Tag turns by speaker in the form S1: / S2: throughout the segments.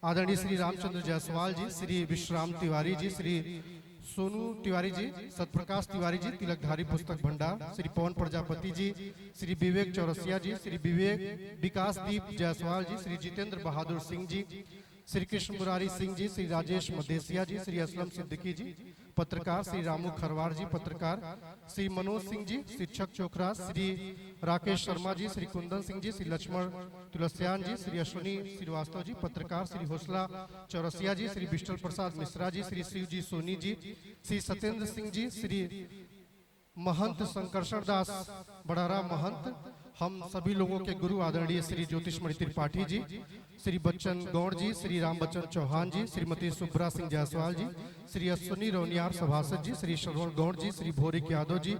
S1: आदरणीय श्री रामचंद्र जायसवाल जी, श्री विश्राम तिवारी जी, श्री सोनू तिवारी जी, सतप्रकाश तिवारी जी, तिलकधारी पुस्तक भंडार, श्री पवन प्रजापति जी, श्री विवेक चौरसिया जी, श्री विकास दीप जायसवाल जी, श्री जितेंद्र बहादुर सिंह जी, श्री कृष्ण मुरारी सिंह जी, श्री राजेश मदेसिया जी, श्री असलम सिद्दीकी जी पत्रकार, श्री रामू खरवार जी पत्रकार, श्री मनोज सिंह जी शिक्षक चोखरा, श्री राकेश शर्मा जी, श्री कुंदन सिंह जी, श्री लक्ष्मण तुलसियान जी, श्री अश्विनी श्रीवास्तव जी पत्रकार, श्री हौसला चौरसिया जी, श्री विष्णु प्रसाद मिश्रा जी, श्री शिव जी सोनी जी, श्री सत्येंद्र सिंह जी, श्री महंत शंकरशर दास बड़ारा महंत, हम सभी लोगों के गुरु आदरणीय श्री ज्योतिषमणि त्रिपाठी जी, श्री बच्चन गौड़ जी, श्री राम बच्चन चौहान जी, श्रीमती सुब्रा सिंह जायसवाल जी, श्री अश्विनी रौनियार सभासद जी, श्री श्रवण गौड़ जी, श्री भोरिक यादव जी,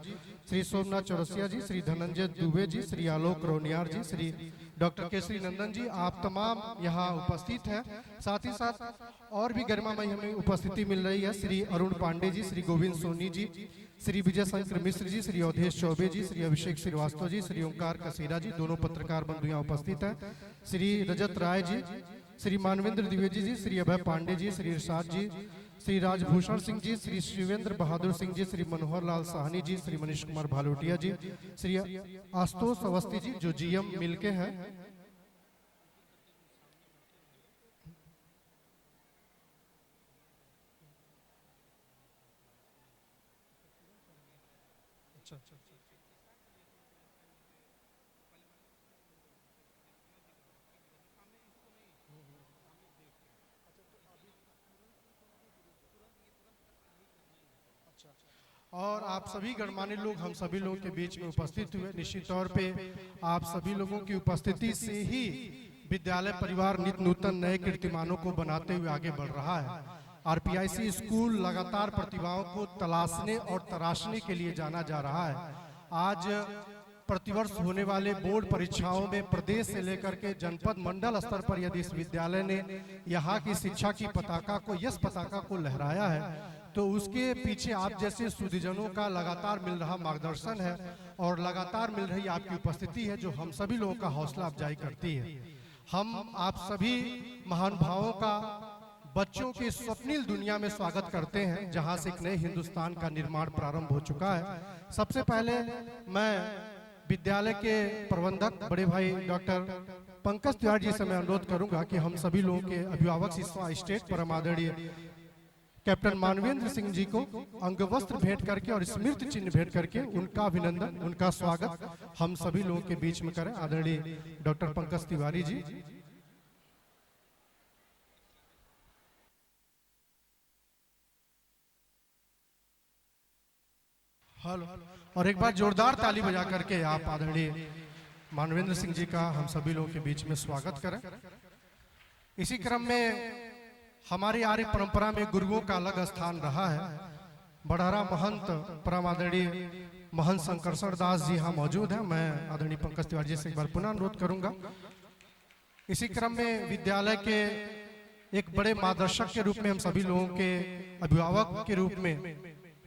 S1: श्री सोमनाथ चौरसिया जी, श्री धनंजय दुबे जी, श्री आलोक रौनियार जी, श्री डॉक्टर केसरी नंदन जी, आप तमाम यहाँ उपस्थित हैं। साथ ही साथ और भी गरिमामयी हमें उपस्थिति मिल रही है। श्री अरुण पांडे जी, श्री गोविंद सोनी जी, श्री विजय शंकर मिश्र जी, श्री अवधेश चौबे जी, श्री अभिषेक श्रीवास्तव जी, श्री ओंकार कसेरा जी, दोनों पत्रकार बंधु यहाँ उपस्थित हैं। श्री रजत राय जी, श्री मानवेंद्र द्विवेदी जी, श्री अभय पांडे जी, श्री इरशाद जी, श्री राजभूषण सिंह जी, श्री शिवेंद्र बहादुर सिंह जी, श्री मनोहर लाल साहनी जी, श्री मनीष कुमार भालोटिया जी, श्री आशुतोष अवस्थी जी जो जीएम मिलके हैं। और आप सभी गणमान्य लोग हम सभी लोगों के बीच में उपस्थित हुए। निश्चित तौर पे आप सभी लोगों की उपस्थिति से ही विद्यालय परिवार नित नूतन नए कीर्तिमानों को बनाते हुए आगे बढ़ रहा है। आरपीआईसी स्कूल लगातार प्रतिभाओं को तलाशने और तराशने के लिए जाना जा रहा है। आज प्रतिवर्ष होने वाले बोर्ड परीक्षाओं में प्रदेश से लेकर के जनपद मंडल स्तर पर यदि इस विद्यालय ने यहाँ की शिक्षा की पताका को, यश पताका को लहराया है, तो उसके पीछे आप जैसे सुधीजनों का लगातार मिल रहा मार्गदर्शन है और लगातार मिल रही आपकी उपस्थिति है, जो हम सभी लोगों का हौसला अफजाई करती है। हम आप सभी महानुभावों का बच्चों के स्वप्निल दुनिया में स्वागत करते हैं, जहां से एक नए हिंदुस्तान का निर्माण प्रारंभ हो चुका है। सबसे पहले मैं विद्यालय के प्रबंधक बड़े भाई डॉक्टर पंकज तिवारी जी से मैं अनुरोध करूंगा कि हम सभी लोगों के अभिभावक इस स्टेज पर हम आदरणीय कैप्टन मानवेंद्र सिंह जी को अंगवस्त्र भेंट करके और स्मृति चिन्ह भेंट करके उनका अभिनंदन, उनका स्वागत हम सभी लोगों के बीच में करें। आदरणीय डॉक्टर पंकज तिवारी जी। हेलो, और एक बार जोरदार ताली बजा करके आप आदरणीय मानवेंद्र सिंह जी का हम सभी लोगों के बीच में स्वागत करें। इसी क्रम में हमारी आर्य परंपरा में गुरुओं का अलग स्थान रहा है। बड़हरा महंत परम आदरणीय महंत शंकरशर दास जी यहाँ मौजूद हैं। मैं आदरणीय पंकज तिवारी जी से एक बार पुनः अनुरोध करूंगा। इसी क्रम में विद्यालय के एक बड़े मार्गदर्शक के रूप में हम सभी लोगों के अभिभावक के रूप में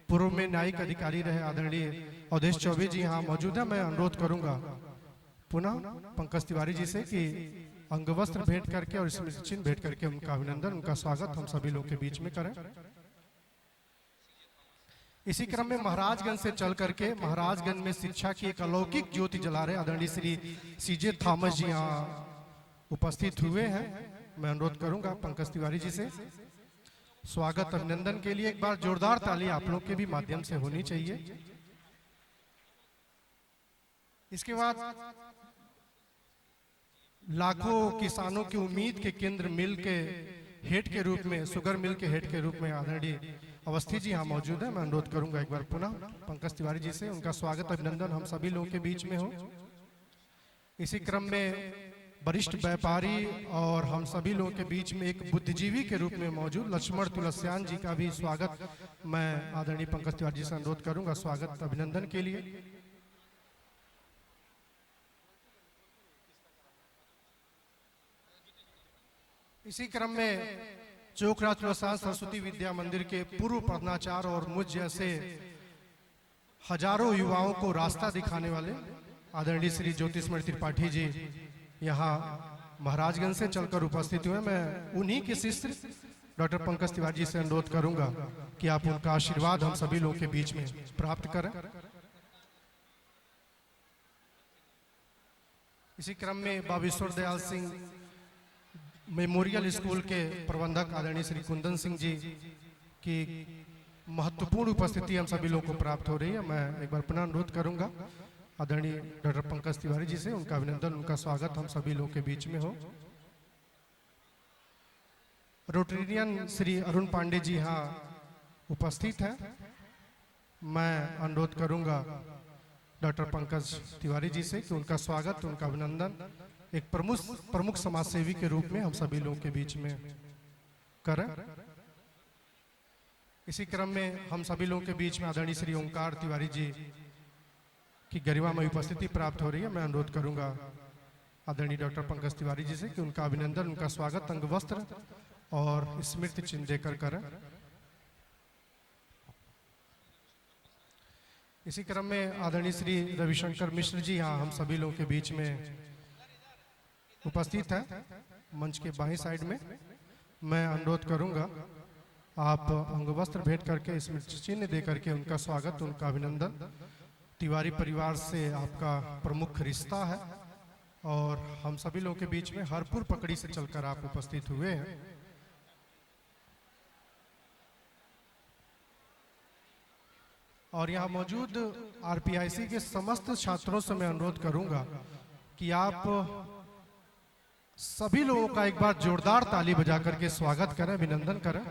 S1: पूर्व में न्यायिक अधिकारी रहे आदरणीय अवधेश चौबे जी यहाँ मौजूद है। मैं अनुरोध करूंगा पुनः पंकज तिवारी जी से कि अंगवस्त्र भेंट करके और स्मृति चिन्ह भेंट करके उनका अभिनंदन, उनका स्वागत हम सभी लोग के बीच में करें। इसी क्रम में महाराजगंज से चल करके महाराजगंज में शिक्षा की एक अलौकिक ज्योति जला रहे आदरणीय श्री सीजे थॉमस जी यहाँ उपस्थित हुए हैं। मैं अनुरोध करूंगा पंकज तिवारी जी से स्वागत अभिनंदन के लिए एक बार जोरदार ताली आप लोग के भी माध्यम से होनी चाहिए। इसके बाद लाखों किसानों की उम्मीद के केंद्र मिल के हेड के रूप में, शुगर मिल के हेड के रूप में आदरणीय अवस्थी जी यहाँ मौजूद है। मैं अनुरोध करूंगा एक बार पुनः पंकज तिवारी जी से उनका स्वागत अभिनंदन हम सभी लोगों के बीच में हो। इसी क्रम में वरिष्ठ व्यापारी और हम सभी लोगों के बीच में एक बुद्धिजीवी के रूप में मौजूद लक्ष्मण तुलसियान जी का भी स्वागत मैं आदरणीय पंकज तिवारी जी से अनुरोध करूंगा स्वागत अभिनंदन के लिए। इसी क्रम में चोखरा तुलसाद सरस्वती विद्या मंदिर के पूर्व प्रधानाचार्य और मुझ जैसे हजारों युवाओं को रास्ता दिखाने वाले आदरणीय श्री ज्योतिषमणि त्रिपाठी जी यहाँ महाराजगंज से चलकर उपस्थित हुए। मैं उन्हीं के शिष्य डॉक्टर पंकज तिवारी जी से अनुरोध करूंगा कि आप उनका आशीर्वाद हम सभी लोगों के बीच में प्राप्त करें। इसी क्रम में बाबेश्वर दयाल सिंह मेमोरियल स्कूल के प्रबंधक आदरणीय श्री कुंदन सिंह जी की महत्वपूर्ण उपस्थिति हम सभी लोगों को प्राप्त हो रही है। मैं एक बार पुनः अनुरोध करूंगा आदरणीय डॉक्टर पंकज तिवारी जी से, उनका अभिनंदन, उनका स्वागत हम सभी लोगों के बीच में हो। रोटेरियन श्री अरुण पांडे जी यहाँ उपस्थित हैं। मैं अनुरोध करूंगा डॉक्टर पंकज तिवारी जी से कि उनका स्वागत, उनका अभिनंदन एक प्रमुख समाज सेवी के रूप में हम सभी लोगों के बीच में करें। इसी क्रम में हम सभी लोगों के बीच में आदरणीय श्री ओंकार तिवारी जी की गरिमामय उपस्थिति प्राप्त हो रही है। मैं अनुरोध करूंगा आदरणीय डॉक्टर पंकज तिवारी जी से कि उनका अभिनंदन, उनका स्वागत अंग वस्त्र और स्मृति चिन्ह देकर करें। इसी क्रम में आदरणीय श्री रविशंकर मिश्र जी यहाँ हम सभी लोगों के बीच में उपस्थित हैं, मंच के बाईं साइड में। मैं अनुरोध करूंगा आप अंगवस्त्र भेंट करके स्मृति चिन्ह दे करके उनका स्वागत, उनका अभिनंदन। तिवारी परिवार से आपका प्रमुख रिश्ता है और हम सभी लोगों के बीच में हरपुर पकड़ी से चलकर आप उपस्थित हुए हैं। और यहाँ मौजूद आरपीआईसी के समस्त छात्रों से मैं अनुरोध करूंगा कि आप सभी लोगों का एक बार जोरदार ताली बजा करके स्वागत करें, अभिनंदन करें।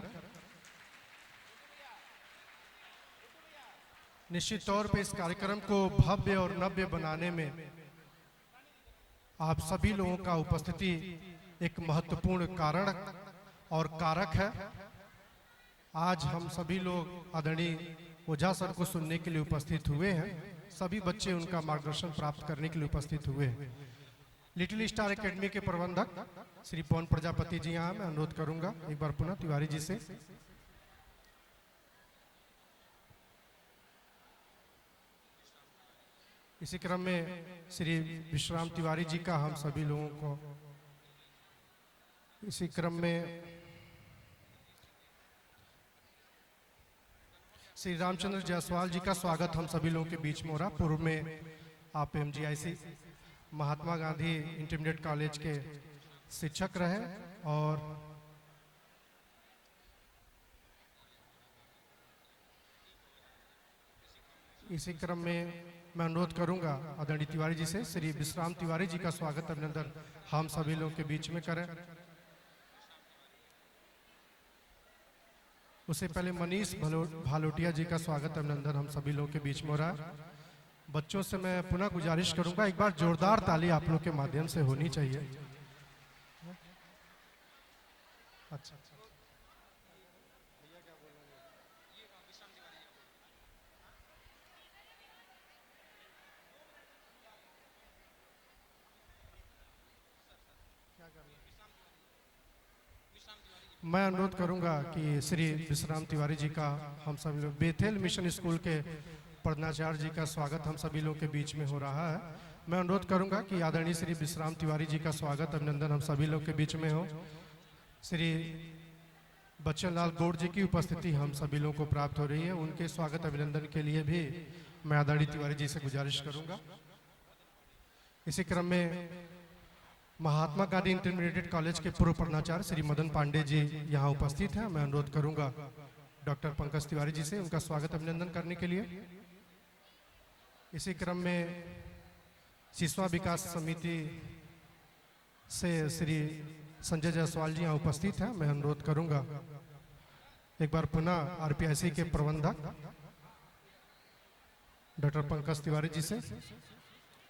S1: निश्चित तौर पे इस कार्यक्रम को भव्य और नव्य बनाने में आप सभी लोगों का उपस्थिति एक महत्वपूर्ण कारण और कारक है। आज हम सभी लोग आदरणीय ओझा सर को सुनने के लिए उपस्थित हुए हैं। सभी बच्चे उनका मार्गदर्शन प्राप्त करने के लिए उपस्थित हुए हैं। लिटिल स्टार एकेडमी के प्रबंधक श्री पवन प्रजापति जी यहाँ मैं अनुरोध करूंगा एक बार पुनः तिवारी जी से। इसी क्रम में श्री विश्राम तिवारी जी का हम सभी लोगों को, इसी क्रम में श्री रामचंद्र जायसवाल जी का स्वागत हम सभी लोगों के बीच में हो रहा। पूर्व में आप एमजीआईसी महात्मा गांधी इंटरमीडिएट कॉलेज के शिक्षक रहे और इसी क्रम में मैं अनुरोध करूंगा आदरणीय तिवारी जी से श्री विश्राम तिवारी जी का स्वागत, अभिनंदन हम सभी लोगों के बीच में करें। उससे पहले मनीष भालोटिया जी का स्वागत, अभिनंदन हम सभी लोगों के बीच में हो रहा है। बच्चों से मैं पुनः गुजारिश करूंगा एक बार जोरदार ताली आप लोग के माध्यम से होनी चाहिए। अच्छा, मैं अनुरोध करूंगा कि श्री विश्राम तिवारी जी का हम सभी लोग बेथेल मिशन स्कूल के प्रधानाचार्य जी का स्वागत हम सभी लोगों के बीच में हो रहा है। मैं अनुरोध करूंगा कि आदरणीय श्री विश्राम तिवारी जी का स्वागत, अभिनंदन हम सभी लोग के बीच में हो। श्री बच्चन लाल गौड़ जी की उपस्थिति हम सभी लोगों को प्राप्त हो रही है। उनके स्वागत अभिनंदन के लिए भी मैं आदरणीय तिवारी जी से गुजारिश करूंगा। इसी क्रम में महात्मा गांधी इंटरमीडिएट कॉलेज के पूर्व प्रधानाचार्य श्री मदन पांडे जी यहाँ उपस्थित हैं। मैं अनुरोध करूंगा डॉक्टर पंकज तिवारी जी से उनका स्वागत अभिनंदन करने के लिए। इसी क्रम में शिशुआ विकास समिति से श्री संजय जायसवाल जी यहाँ उपस्थित हैं। मैं अनुरोध करूंगा एक बार पुनः आरपीआईसी के प्रबंधक डॉक्टर पंकज तिवारी जी से।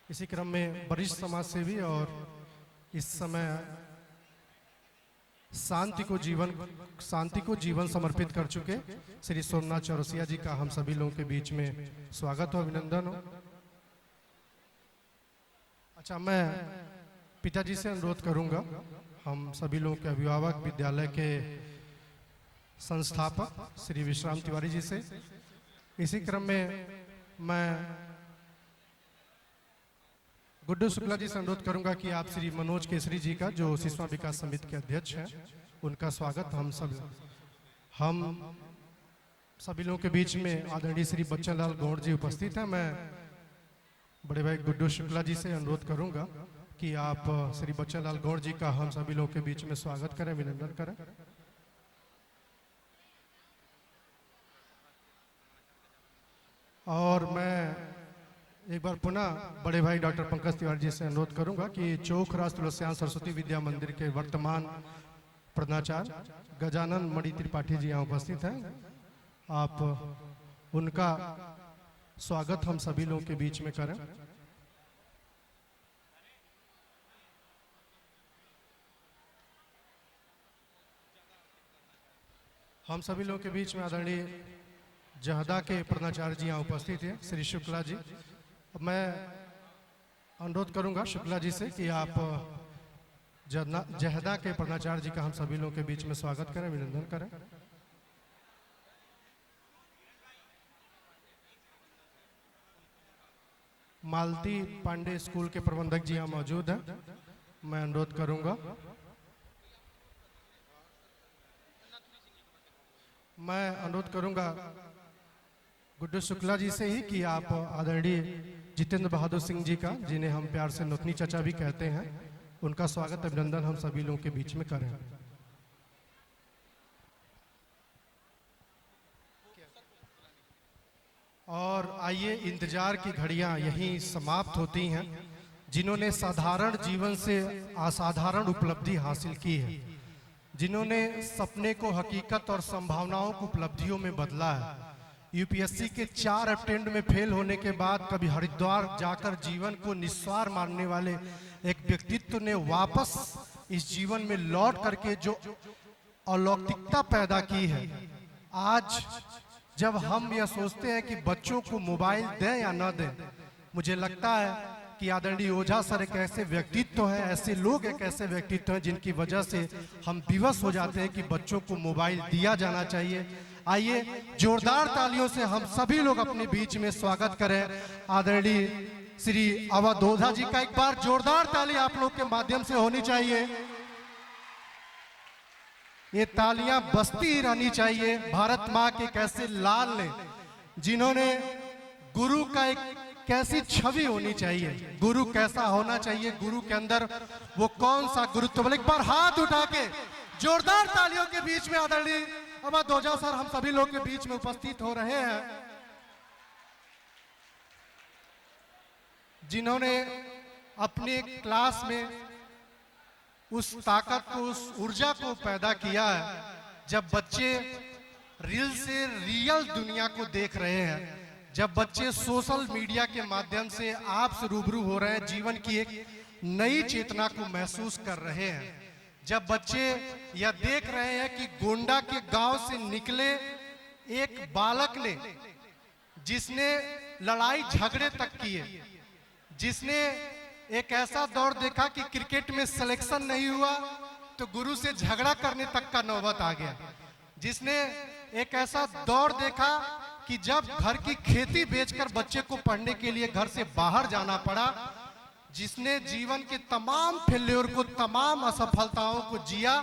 S1: इसी क्रम में वरिष्ठ समाज सेवी और इस समय शांति को जीवन समर्पित कर चुके श्री सोमनाथ चौरसिया जी का हम सभी लोगों के बीच में स्वागत हो, अभिनंदन हो। अच्छा, मैं पिताजी से अनुरोध करूंगा, हम सभी लोगों के अभिभावक, विद्यालय के संस्थापक श्री विश्राम तिवारी जी से। इसी क्रम में मैं गुड्डू शुक्ला जी से अनुरोध करूंगा कि आप श्री मनोज केसरी जी का, जो शिशु विकास समिति के अध्यक्ष हैं, उनका स्वागत हम सभी लोगों के बीच में आदरणीय श्री बच्चन लाल गौड़ जी उपस्थित हैं। मैं बड़े भाई गुड्डू शुक्ला जी से अनुरोध करूंगा कि आप श्री बच्चन लाल गौड़ जी का हम सभी लोगों के बीच में स्वागत करें, अभिनंदन करें। और मैं एक बार पुनः बड़े भाई डॉक्टर पंकज तिवारी जी से अनुरोध करूंगा कि चौक राज तुलसियान सरस्वती विद्या मंदिर के वर्तमान प्रधानाचार्य गजानन मणि त्रिपाठी जी यहाँ उपस्थित हैं। आप उनका स्वागत हम सभी लोगों के बीच में करें। हम सभी लोगों के बीच में आदरणीय जहदा के प्रधानाचार्य जी यहाँ उपस्थित हैं, श्री शुक्ला जी। मैं अनुरोध करूंगा शुक्ला जी से कि आप जहदा के प्रधानाचार्य जी का हम सभी लोगों के बीच में स्वागत करें, अभिनंदन करें। मालती पांडे स्कूल के प्रबंधक जी यहाँ मौजूद हैं। मैं अनुरोध करूंगा, गुड्डू शुक्ला जी से ही कि आप आदरणीय जितेंद्र बहादुर सिंह जी का, जिन्हें हम प्यार से नौतनी चाचा भी कहते हैं, उनका स्वागत अभिनंदन हम सभी लोगों के बीच में करें। और आइए, इंतजार की घड़ियां यहीं समाप्त होती हैं। जिन्होंने साधारण जीवन से असाधारण उपलब्धि हासिल की है, जिन्होंने सपने को हकीकत और संभावनाओं को उपलब्धियों में बदला है, यूपीएससी के 4 अटेम्प्ट में फेल होने के बाद कभी हरिद्वार जाकर जीवन को निस्वार मानने वाले एक व्यक्तित्व ने वापस इस जीवन में लौट करके जो अलौकिकता पैदा की है। आज जब हम यह सोचते हैं कि बच्चों को मोबाइल दें या न दें, मुझे लगता है कि आदरणीय ओझा सर एक ऐसे व्यक्तित्व हैं, ऐसे लोग एक ऐसे व्यक्तित्व हैं जिनकी वजह से हम विवश हो जाते हैं कि बच्चों को मोबाइल दिया जाना चाहिए। आइए, जोरदार तालियों से हम सभी लोग अपने बीच में स्वागत करें आदरणीय श्री अवध ओझा जी का। एक बार जोरदार ताली आप लोग के माध्यम से होनी चाहिए। ये तालियां बजती रहनी चाहिए। भारत माँ के कैसे लाल ने, जिन्होंने गुरु का एक कैसी छवि होनी चाहिए, गुरु कैसा होना चाहिए, गुरु के अंदर वो कौन सा गुरुत्व। एक बार हाथ उठा के जोरदार तालियों के बीच में आदरणीय अवध ओझा सर हम सभी लोग के बीच में उपस्थित हो रहे हैं, जिन्होंने अपने क्लास में उस ताकत को, उस ऊर्जा को पैदा किया है। जब बच्चे रील से रियल दुनिया को देख रहे हैं, जब बच्चे सोशल मीडिया के माध्यम से आपसे रूबरू हो रहे हैं, जीवन की एक नई चेतना को महसूस कर रहे हैं, जब बच्चे यह देख रहे हैं कि गोंडा के गांव से निकले एक बालक ने, जिसने लड़ाई झगड़े तक किए, जिसने एक ऐसा दौर देखा कि क्रिकेट में सिलेक्शन नहीं हुआ तो गुरु से झगड़ा करने तक का नौबत आ गया, जिसने एक ऐसा दौर देखा कि जब घर की खेती बेचकर बच्चे को पढ़ने के लिए घर से बाहर जाना पड़ा, जिसने जीवन के तमाम फेल्योर को, तमाम असफलताओं को जिया,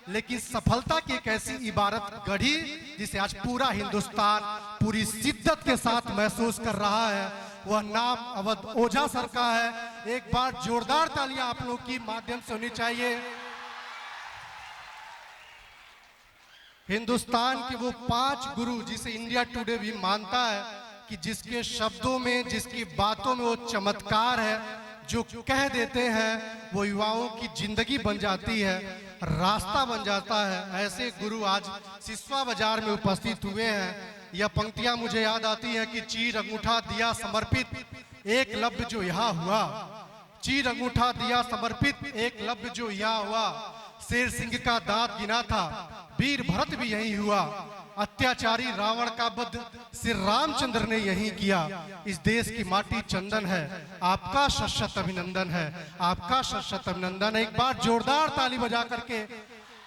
S1: लेकिन सफलता की एक ऐसी इबारत गढ़ी जिसे आज पूरा हिंदुस्तान पूरी शिद्दत के साथ महसूस कर रहा है। वह नाम अवध ओझा सर का है। एक बार जोरदार तालियां आप लोग की माध्यम से होनी चाहिए। हिंदुस्तान के वो 5 गुरु जिसे इंडिया टुडे भी मानता है कि जिसके शब्दों में, जिसकी बातों में वो चमत्कार है, जो कह देते हैं वो युवाओं की जिंदगी बन जाती है, रास्ता बन जाता है। ऐसे गुरु आज सिसवा बाजार में उपस्थित हुए हैं। यह पंक्तियां मुझे याद आती है कि चीर अंगूठा दिया समर्पित एकलव्य जो यहाँ हुआ, चीर अंगूठा दिया समर्पित एकलव्य जो यहाँ हुआ, शेर सिंह का दांत गिना था वीर भरत भी यही हुआ, अत्याचारी रावण का वध श्री रामचंद्र ने यही किया। इस देश की माटी चंदन है, आपका शत अभिनंदन है, आपका शत अभिनंदन है। एक बार जोरदार ताली बजा करके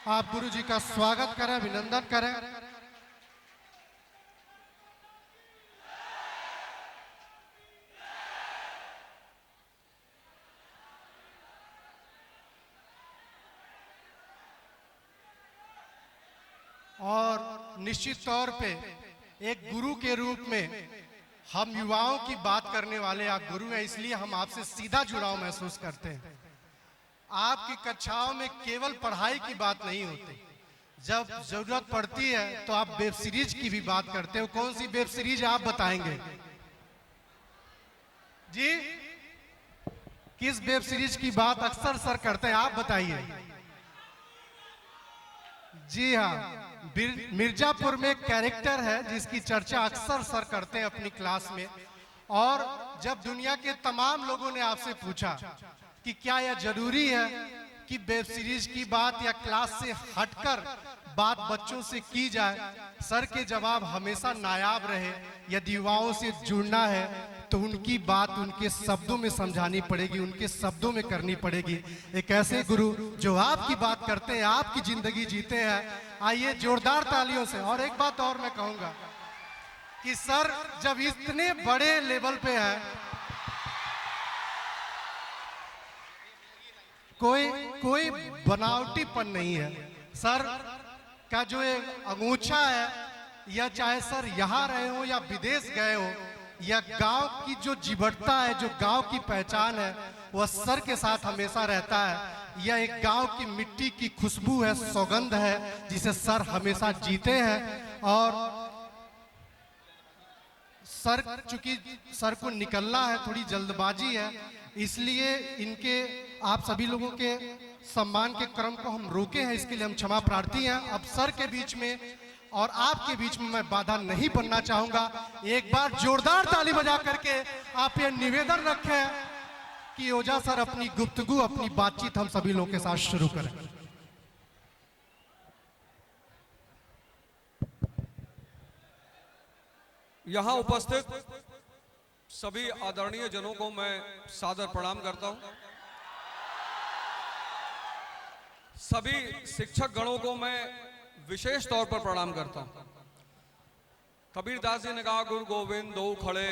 S1: आप गुरु जी का स्वागत करें, अभिनंदन करें। और निश्चित तौर पे एक गुरु के रूप में हम युवाओं की बात करने वाले आप गुरु हैं, इसलिए हम आपसे सीधा जुड़ाव महसूस करते हैं। आपकी कक्षाओं में केवल पढ़ाई की बात नहीं होती, जब जरूरत पड़ती है तो आप वेब सीरीज की भी बात करते हो। कौन सी वेब सीरीज आप बताएंगे जी? किस वेब सीरीज की बात अक्सर सर करते हैं, आप बताइए। जी हाँ, मिर्जापुर में एक कैरेक्टर है जिसकी चर्चा अक्सर सर करते हैं अपनी क्लास में। और जब दुनिया के तमाम लोगों ने आपसे पूछा कि क्या यह जरूरी है कि वेब सीरीज की बात या क्लास से हटकर बात बच्चों से की जाए, सर के जवाब हमेशा नायाब रहे। यदि युवाओं से जुड़ना है तो उनकी बात उनके शब्दों में समझानी पड़ेगी, उनके शब्दों में करनी पड़ेगी। एक ऐसे गुरु जो आपकी बात करते हैं, आपकी जिंदगी जीते हैं। आइए जोरदार तालियों से। और एक बात और मैं कहूंगा कि सर जब इतने बड़े लेवल पे है, कोई बनावटीपन नहीं है। सर का जो एक अंगूछा है, या चाहे सर यहाँ रहे हो या विदेश गए हो, या गांव की जो जीवटता है, जो गांव की पहचान है, वह सर के साथ हमेशा रहता है। यह एक गांव की मिट्टी की खुशबू है, सौगंध है, जिसे सर हमेशा जीते हैं। और सर चूंकि सर को निकलना है, थोड़ी जल्दबाजी है, इसलिए इनके आप सभी लोगों के सम्मान के क्रम को हम रोके हैं, इसके लिए हम क्षमा प्रार्थी हैं। अब सर के बीच में और आपके बीच में मैं बाधा नहीं बनना चाहूंगा। एक बार जोरदार ताली बजा करके आप ये निवेदन रखें कि ओझा सर अपनी गुफ्तगू, अपनी बातचीत हम सभी लोगों के साथ शुरू करें।
S2: यहां उपस्थित सभी आदरणीय जनों को मैं सादर प्रणाम करता हूं। सभी शिक्षक गणों को मैं विशेष तौर पर प्रणाम करता हूं। कबीरदास जी ने कहा, गुरु गोविंद दो खड़े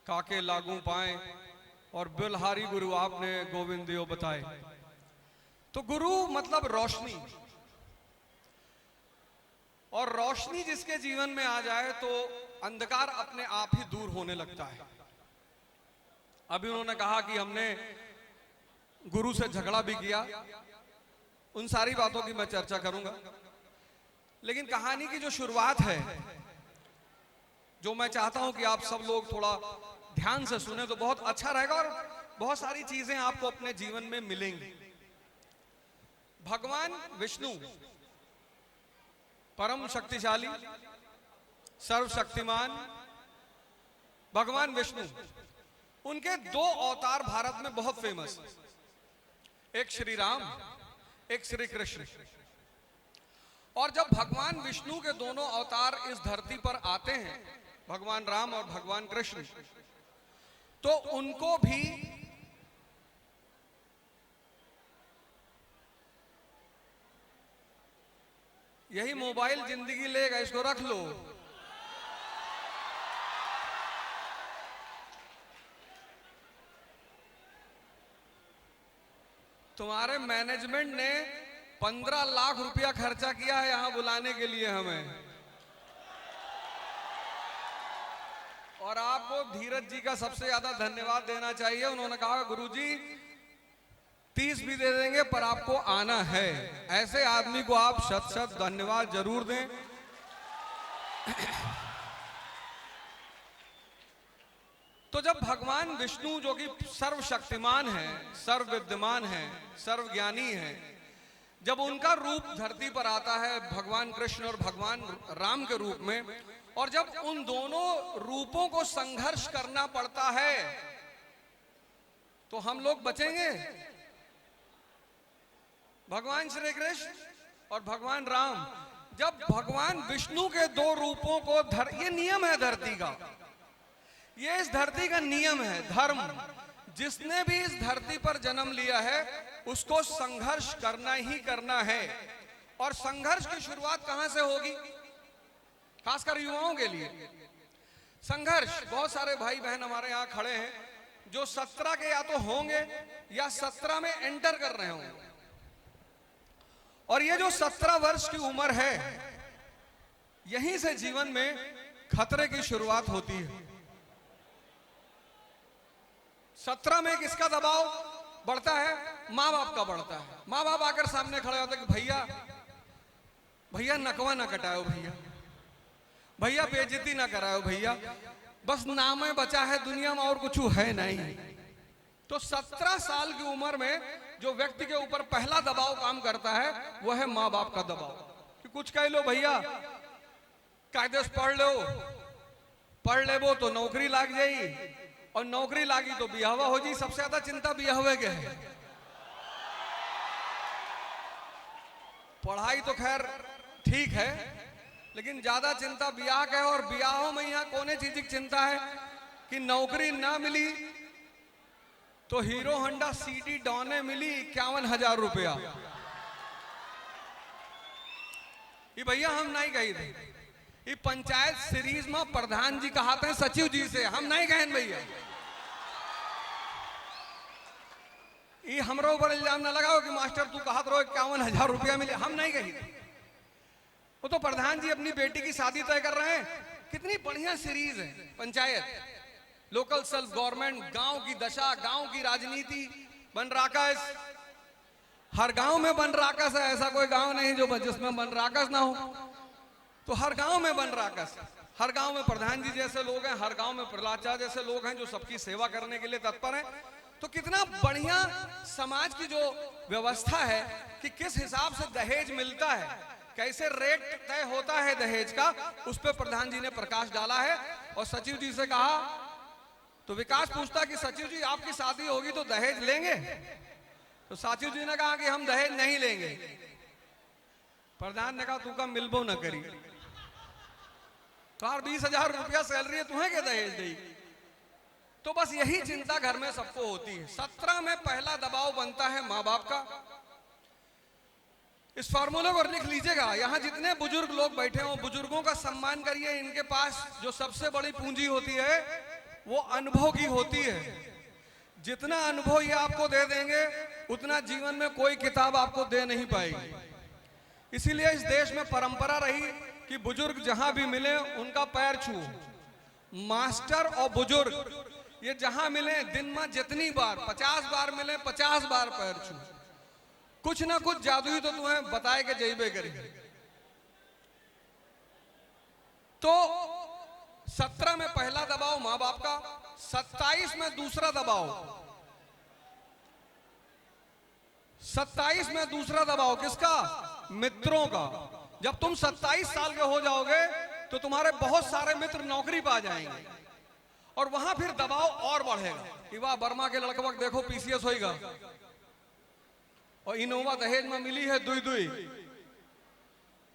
S2: काके लागू पाए, और बिलहारी गुरु आपने गोविंद दियो बताए। तो गुरु मतलब रोशनी, और रोशनी जिसके जीवन में आ जाए तो अंधकार अपने आप ही दूर होने लगता है। अभी उन्होंने कहा कि हमने गुरु से झगड़ा भी किया, उन सारी बातों की मैं चर्चा करूंगा। लेकिन कहानी की जो शुरुआत है, जो मैं चाहता हूं कि आप सब लोग थोड़ा ध्यान से सुने तो बहुत अच्छा रहेगा, और बहुत सारी चीजें आपको अपने जीवन में मिलेंगी। भगवान विष्णु परम शक्तिशाली, सर्वशक्तिमान भगवान विष्णु, उनके दो अवतार भारत में बहुत फेमस, एक श्री राम, एक श्री कृष्ण। और जब भगवान विष्णु के दोनों अवतार इस धरती पर आते हैं, भगवान राम और भगवान कृष्ण, तो उनको भी यही मोबाइल जिंदगी लेगा, इसको रख लो। तुम्हारे मैनेजमेंट ने 15 लाख रुपया खर्चा किया है यहां बुलाने के लिए हमें, और आपको धीरज जी का सबसे ज्यादा धन्यवाद देना चाहिए। उन्होंने कहा, गुरुजी 30 भी दे देंगे पर आपको आना है। ऐसे आदमी को आप शत शत धन्यवाद जरूर दें। तो जब भगवान विष्णु, जो कि सर्वशक्तिमान है, सर्वविद्यमान है, सर्वज्ञानी है, जब उनका रूप धरती पर आता है भगवान कृष्ण और भगवान राम के रूप में, और जब उन दोनों रूपों को संघर्ष करना पड़ता है, तो हम लोग बचेंगे? भगवान श्री कृष्ण और भगवान राम, जब भगवान विष्णु के दो रूपों को ये नियम है धरती का, ये इस धरती का नियम है, धर्म। जिसने भी इस धरती पर जन्म लिया है उसको संघर्ष करना ही करना है। और संघर्ष की शुरुआत कहां से होगी? खासकर युवाओं के लिए संघर्ष। बहुत सारे भाई बहन हमारे यहां खड़े हैं जो 17 के या तो होंगे या 17 में एंटर कर रहे होंगे, और ये जो 17 वर्ष की उम्र है, यहीं से जीवन में खतरे की शुरुआत होती है। 17 में किसका दबाव बढ़ता है? माँ बाप का बढ़ता है। माँ बाप आकर सामने खड़े होते कि भैया भैया नकवा ना कटाओ, भैया भैया बेइज्जती ना कराओ, भैया बस नाम है बचा है दुनिया में और कुछ है नहीं। तो 17 साल की उम्र में जो व्यक्ति के ऊपर पहला दबाव काम करता है वह है माँ बाप का दबाव कि कुछ कह लो भैया, कायदे से पढ़ ले वो तो नौकरी लाग जाई, और नौकरी लागी तो बिहावा हो जी। सबसे ज्यादा चिंता बिहावे के है। पढ़ाई तो खैर ठीक है, लेकिन ज्यादा चिंता ब्याह का है। और ब्याहों में यहाँ कोने चीज की चिंता है कि नौकरी ना मिली तो हीरो होंडा सिटी डॉने मिली 51,000 रुपया। ये भैया हम नहीं कही थे, ये पंचायत सीरीज में प्रधान जी कहते हैं सचिव जी से, हम नहीं कहें भैया। ये हमरो ऊपर इल्जाम ना लगाओ कि मास्टर तू कहत रहो 51,000 रुपया मिले, हम नहीं कही। वो तो प्रधान जी अपनी बेटी की शादी तय कर रहे हैं। कितनी बढ़िया सीरीज है पंचायत, लोकल सेल्फ गवर्नमेंट, गांव की दशा, गांव की राजनीति, बन राकस। हर गांव में बन राकस है, ऐसा कोई गांव नहीं जो जिसमें बन राकस ना हो। तो हर गांव में बन राकस, हर गांव में प्रधान जी जैसे लोग हैं, हर गांव में प्रहलाद जैसे लोग हैं जो सबकी सेवा करने के लिए तत्पर हैं। तो कितना बढ़िया समाज की जो व्यवस्था है कि किस हिसाब से दहेज मिलता है, कैसे रेट तय होता है दहेज का, उस पर प्रधान जी ने प्रकाश डाला है। और सचिव जी से कहा तो विकास पूछता कि सचिव जी आपकी शादी होगी तो दहेज लेंगे? तो सचिव जी ने कहा कि हम दहेज नहीं लेंगे। प्रधान ने कहा तू का मिलबो न करी, तो 20,000 रुपया सैलरी है, तुम्हें क्या दहेज दी? तो बस यही चिंता घर में सबको होती है। 17 में पहला दबाव बनता है माँ बाप का। इस फॉर्मूले को लिख लीजिएगा। यहां जितने बुजुर्ग लोग बैठे हो, बुजुर्गों का सम्मान करिए। इनके पास जो सबसे बड़ी पूंजी होती है वो अनुभव की होती है। जितना अनुभव ये आपको दे देंगे उतना जीवन में कोई किताब आपको दे नहीं पाएगी। इसीलिए इस देश में परंपरा रही कि बुजुर्ग जहां भी मिले उनका पैर छू। मास्टर और बुजुर्ग ये जहां मिले दिन में जितनी बार 50 बार मिले 50 बार पैर छू। कुछ ना कुछ जादुई तो तुम्हें बताए के जइबे करी। तो 17 में पहला दबाव मां बाप का, 27 में दूसरा दबाव, 27 में दूसरा दबाव किसका? मित्रों का। जब तुम 27 साल के हो जाओगे तो तुम्हारे बहुत सारे मित्र नौकरी पा जाएंगे और वहां फिर दबाव और बढ़ेगा कि वाह वर्मा के लड़का देखो पीसीएस होएगा और इनोवा दहेज में मिली है दुई दुई।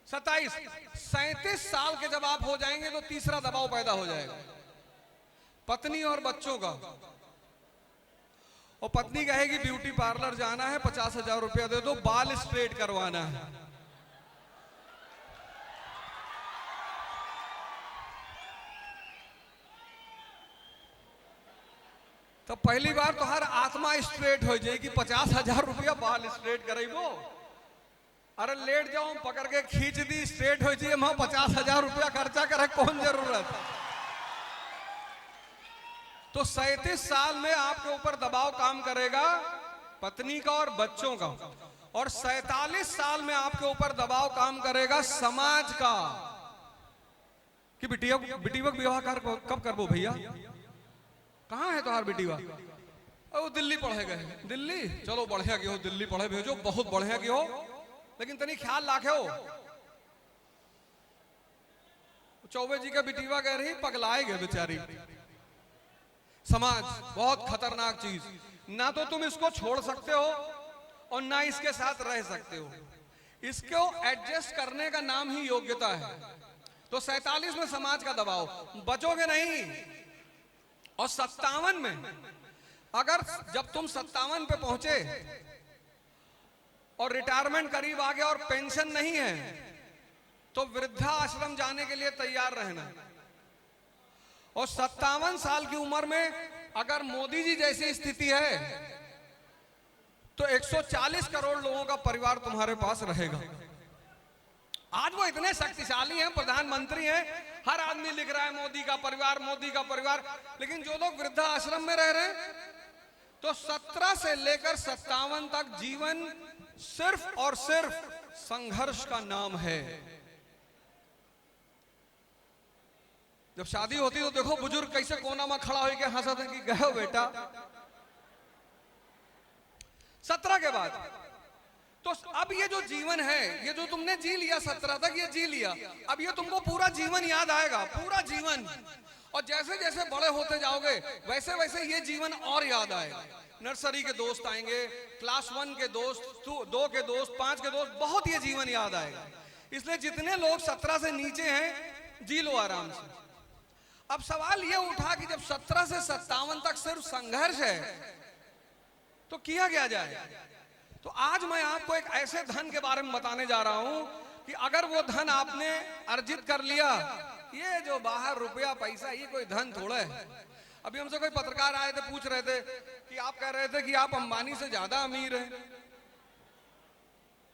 S2: 27 37 साल के जब आप हो जाएंगे तो तीसरा दबाव पैदा हो जाएगा, पत्नी और बच्चों का। और पत्नी कहेगी ब्यूटी पार्लर जाना है, 50,000 रुपया दे दो, बाल स्ट्रेट करवाना है। तो पहली बार तो हर आत्मा स्ट्रेट हो जाएगी, 50,000 रुपया बाल स्ट्रेट करेबो। अरे लेट जाओ, पकड़ के खींच दी, स्ट्रेट हो जाइए, वहां 50,000 रुपया खर्चा करे, कौन जरूरत। तो 37 साल में आपके ऊपर दबाव काम करेगा पत्नी का और बच्चों का, और 47 साल में आपके ऊपर दबाव काम करेगा समाज का कि बिटिया विवाह कब करबो भैया, कहाँ है तुम्हार बेटी? वो दिल्ली पढ़े गए। दिल्ली चलो बढ़िया की हो, दिल्ली पढ़े भेजो, बहुत बढ़िया की हो, लेकिन तनी ख्याल रखे हो। चौबे जी का बिटिवा कह रही पगलाए गए बेचारी। समाज बहुत खतरनाक चीज, ना तो तुम इसको छोड़ सकते हो और ना इसके साथ रह सकते हो। इसको एडजस्ट करने का नाम ही योग्यता है। तो 47 में समाज का दबाव, बचोगे नहीं। और 57 में अगर जब तुम 57 पे पहुंचे और रिटायरमेंट करीब आ गया और पेंशन नहीं है तो वृद्धा आश्रम जाने के लिए तैयार रहना। और 57 साल की उम्र में अगर मोदी जी जैसी स्थिति है तो 140 करोड़ लोगों का परिवार तुम्हारे पास रहेगा। आज वो इतने शक्तिशाली हैं, प्रधानमंत्री हैं, हर आदमी लिख रहा है मोदी का परिवार, मोदी का परिवार। लेकिन जो लोग वृद्धाश्रम में रह रहे हैं, तो 17 से लेकर 57 तक जीवन सिर्फ और सिर्फ संघर्ष का नाम है। जब शादी होती तो देखो बुजुर्ग कैसे कोना में खड़ा होकर हंसत है कि गए बेटा। 17 के बाद तो अब ये जो जीवन है, ये जो तुमने जी लिया 17 तक, ये जी लिया, अब ये तुमको पूरा जीवन याद आएगा, पूरा जीवन। और जैसे जैसे बड़े होते जाओगे वैसे वैसे ये जीवन और याद आएगा। नर्सरी के दोस्त आएंगे, क्लास 1 के दोस्त, 2 के दोस्त, 5 के दोस्त, बहुत ये जीवन याद आएगा। इसलिए जितने लोग 17 से नीचे हैं जी लो आराम से। अब सवाल ये उठा कि जब 17 से 57 तक सिर्फ संघर्ष है तो किया क्या जाए। तो आज मैं आपको एक ऐसे धन के बारे में बताने जा रहा हूं कि अगर वो धन आपने अर्जित कर लिया, ये जो बाहर रुपया पैसा, ये कोई धन थोड़ा है। अभी हमसे कोई पत्रकार आए थे, पूछ रहे थे कि आप कह रहे थे कि आप अंबानी से ज्यादा अमीर हैं।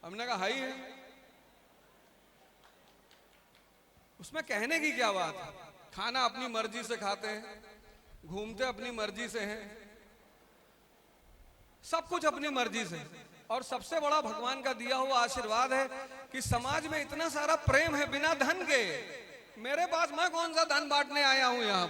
S2: हमने कहा हाई है, उसमें कहने की क्या बात है। खाना अपनी मर्जी से खाते हैं, घूमते अपनी मर्जी से हैं, सब कुछ अपनी मर्जी से। और सबसे बड़ा भगवान का दिया हुआ आशीर्वाद है कि समाज में इतना सारा प्रेम है बिना धन के। मेरे पास मैं कौन सा धन बांटने आया हूं यहां।